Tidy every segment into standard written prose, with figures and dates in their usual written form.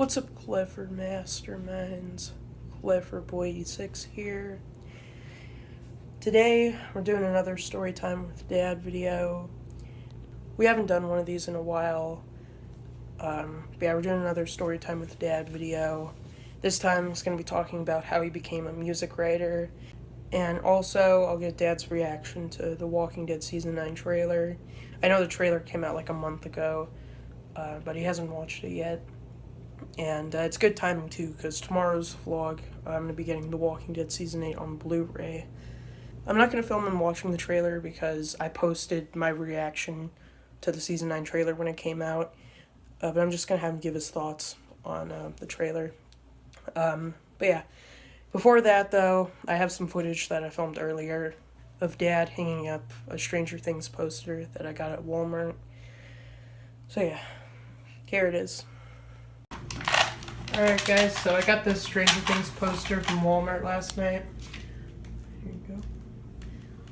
What's up, Clifford Masterminds? Clifford Boy 6 here. Today, we're doing another Storytime with Dad video. We haven't done one of these in a while. But yeah, we're doing another Storytime with Dad video. This time, it's going to be talking about how he became a music writer. And also, I'll get Dad's reaction to the Walking Dead Season 9 trailer. I know the trailer came out like a month ago, but he hasn't watched it yet. And it's good timing too, because tomorrow's vlog, I'm going to be getting The Walking Dead Season 8 on Blu-ray. I'm not going to film him watching the trailer because I posted my reaction to the Season 9 trailer when it came out. But I'm just going to have him give his thoughts on the trailer. But yeah, before that though, I have some footage that I filmed earlier of Dad hanging up a Stranger Things poster that I got at Walmart. So yeah, here it is. Alright guys, so I got this Stranger Things poster from Walmart last night. Here you go.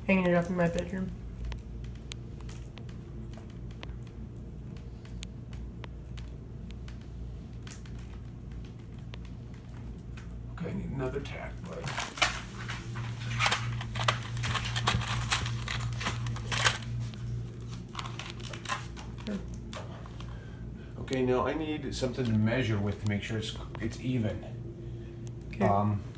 Hanging it up in my bedroom. Okay, I need another tack, bud. Okay, now I need something to measure with to make sure it's even. Okay.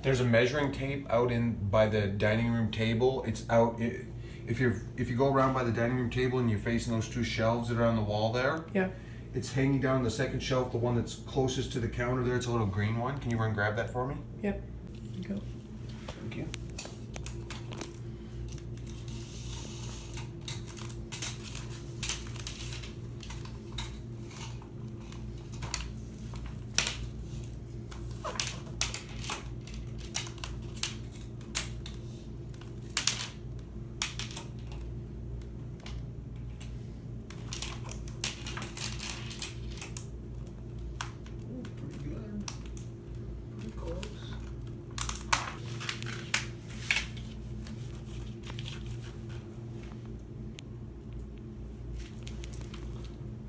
There's a measuring tape out in by the dining room table. It's out. If you go around by the dining room table and you're facing those two shelves that are on the wall there, Yeah. it's hanging down the second shelf, the one that's closest to the counter there. It's a little green one. Can you run and grab that for me? Yep. Here you go. Thank you. Pretty good. Pretty close.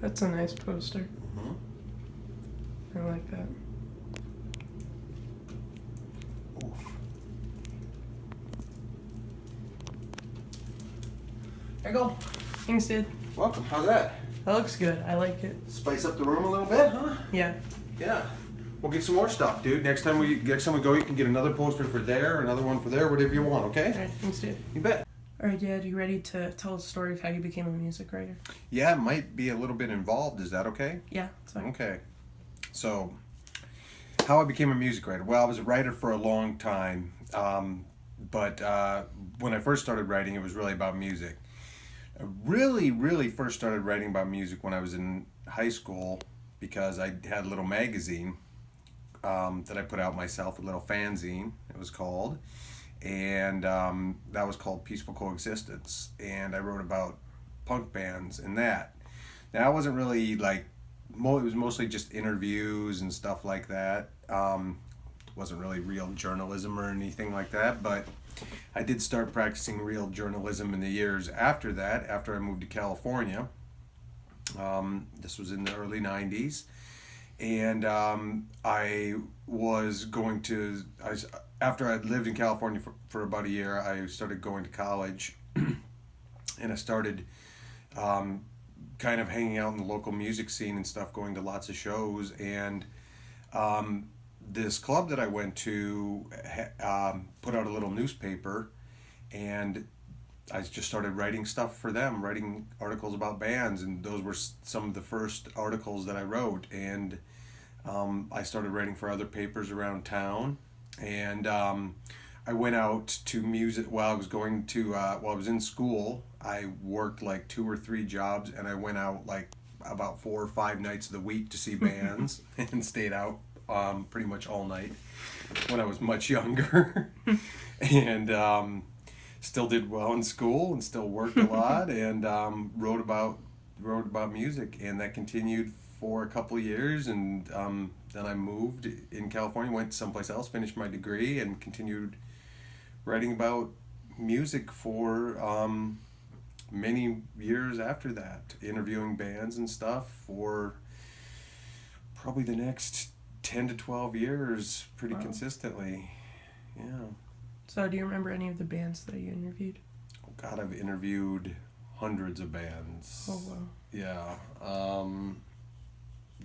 That's a nice poster. Mm-hmm. I like that. Oof. There you go. Thanks, dude. Welcome. How's that? That looks good. I like it. Spice up the room a little bit, huh? Yeah. Yeah. We'll get some more stuff, dude. Next time we go, you can get another poster for there, another one for there, whatever you want, okay? Alright, thanks, dude. You bet. Alright, Dad, you ready to tell the story of how you became a music writer? Yeah, it might be a little bit involved. Is that okay? Yeah, it's fine. Okay. So, how I became a music writer. Well, I was a writer for a long time, but when I first started writing, it was really about music. I really first started writing about music when I was in high school because I had a little magazine that I put out myself, a little fanzine, it was called. And that was called Peaceful Coexistence. And I wrote about punk bands and that. Now, I wasn't really like, it was mostly just interviews and stuff like that. Wasn't really real journalism or anything like that, but I did start practicing real journalism in the years after that, after I moved to California. This was in the early 90s. And after I'd lived in California for about a year, I started going to college. And I started kind of hanging out in the local music scene and stuff, going to lots of shows. And this club that I went to put out a little newspaper, and I just started writing stuff for them, writing articles about bands, and those were some of the first articles that I wrote. And I started writing for other papers around town, and I went out to music while I was while I was in school. I worked like 2 or 3 jobs, and I went out like about 4 or 5 nights of the week to see bands and stayed out pretty much all night when I was much younger. And still did well in school and still worked a lot, and wrote about music, and that continued for a couple of years. And then I moved in California, went someplace else, finished my degree, and continued writing about music for many years after that, interviewing bands and stuff for probably the next 10 to 12 years pretty Wow. consistently. Yeah. So, do you remember any of the bands that you interviewed? Oh, God, I've interviewed hundreds of bands. Oh, wow. Yeah.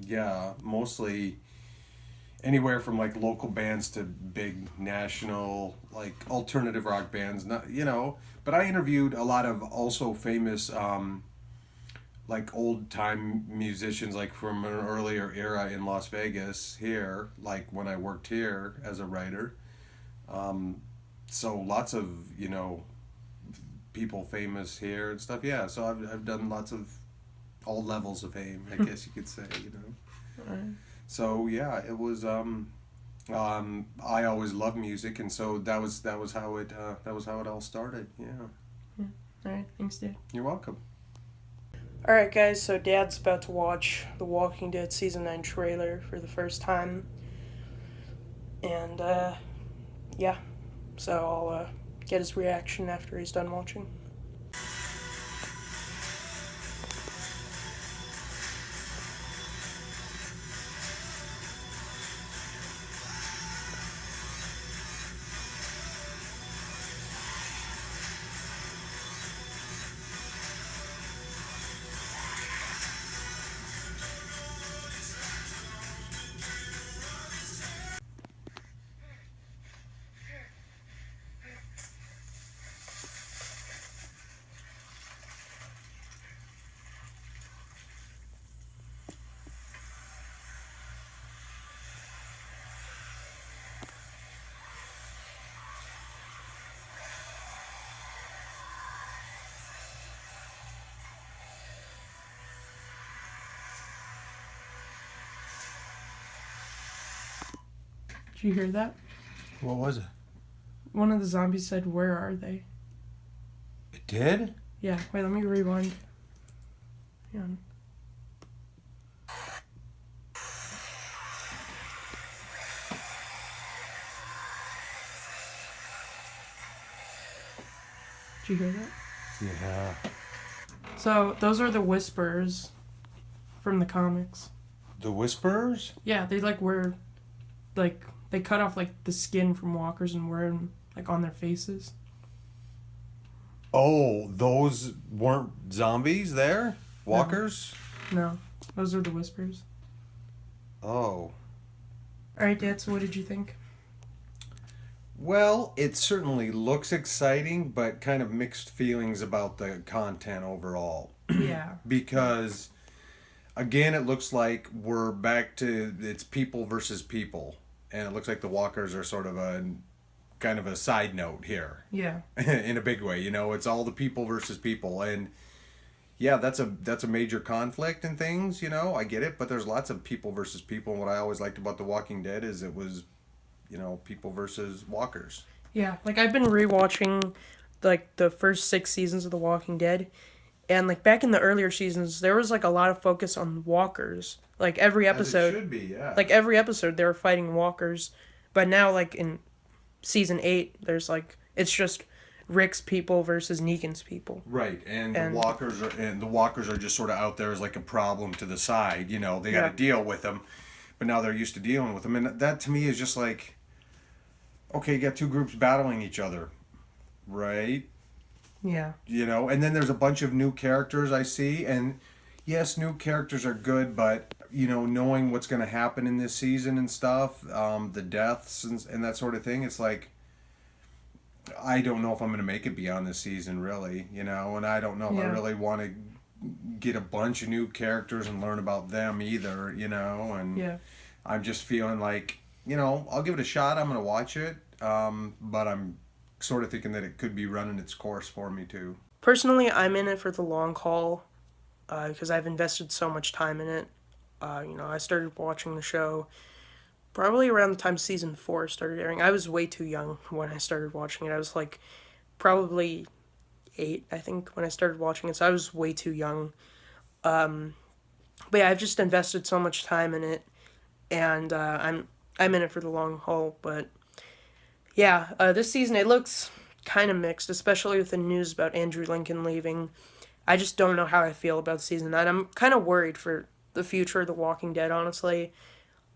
Yeah, mostly anywhere from like local bands to big national like alternative rock bands. Not but I interviewed a lot of also famous like old time musicians like from an earlier era in Las Vegas here, like when I worked here as a writer. So lots of people famous here and stuff. Yeah, so I've done lots of all levels of fame, I guess you could say. Alright. So yeah, it was. I always loved music, and so that was how it all started. Yeah. Alright, thanks, Dad. You're welcome. Alright, guys, so Dad's about to watch The Walking Dead Season 9 trailer for the first time. And, yeah. So I'll get his reaction after he's done watching. Did you hear that? What was it? One of the zombies said, "Where are they?" It did? Yeah, wait, let me rewind. Hang on. Did you hear that? Yeah. So, those are the Whispers from the comics. The Whisperers? Yeah, they wear, they cut off, the skin from walkers and wear them, on their faces. Oh, those weren't zombies there? Walkers? No, those are the Whispers. Oh. Alright, Dad, so what did you think? Well, it certainly looks exciting, but kind of mixed feelings about the content overall. Yeah. Because, again, it looks like we're back to it's people versus people. And it looks like the walkers are sort of kind of a side note here. Yeah. In a big way, it's all the people versus people. And yeah, that's a major conflict and things, I get it, but there's lots of people versus people. And what I always liked about The Walking Dead is it was people versus walkers. Yeah, I've been rewatching the first 6 seasons of The Walking Dead, and back in the earlier seasons there was a lot of focus on walkers. Every episode, As it should be, yeah. every episode they were fighting walkers, but now in season 8 there's it's just Rick's people versus Negan's people. Right, and the walkers are just sort of out there as a problem to the side. They got to deal with them, but now they're used to dealing with them, and that to me is just okay, you got two groups battling each other, right? Yeah. And then there's a bunch of new characters I see, and yes, new characters are good, but knowing what's going to happen in this season and stuff, the deaths and that sort of thing, it's I don't know if I'm going to make it beyond this season, really, and I don't know if I really want to get a bunch of new characters and learn about them either, and Yeah. I'm just feeling I'll give it a shot. I'm going to watch it, but I'm sort of thinking that it could be running its course for me too. Personally, I'm in it for the long haul, because I've invested so much time in it. I started watching the show probably around the time season 4 started airing. I was way too young when I started watching it. I was probably 8, I think, when I started watching it, so I was way too young. But yeah, I've just invested so much time in it, and I'm in it for the long haul. But yeah, this season it looks kind of mixed, especially with the news about Andrew Lincoln leaving. I just don't know how I feel about season 9. I'm kind of worried for the future of The Walking Dead, honestly.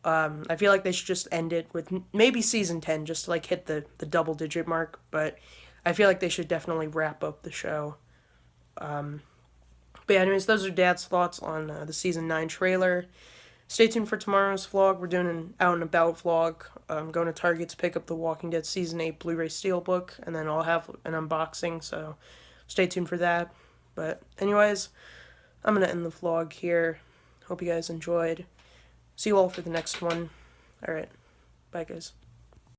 I feel like they should just end it with maybe season 10, just to like hit the double digit mark, but I feel like they should definitely wrap up the show. But yeah, anyways, those are Dad's thoughts on the season 9 trailer. Stay tuned for tomorrow's vlog. We're doing an out and about vlog. I'm going to Target to pick up the Walking Dead season 8 Blu-ray Steelbook, and then I'll have an unboxing, so stay tuned for that. But anyways, I'm going to end the vlog here. Hope you guys enjoyed. See you all for the next one. Alright, bye guys.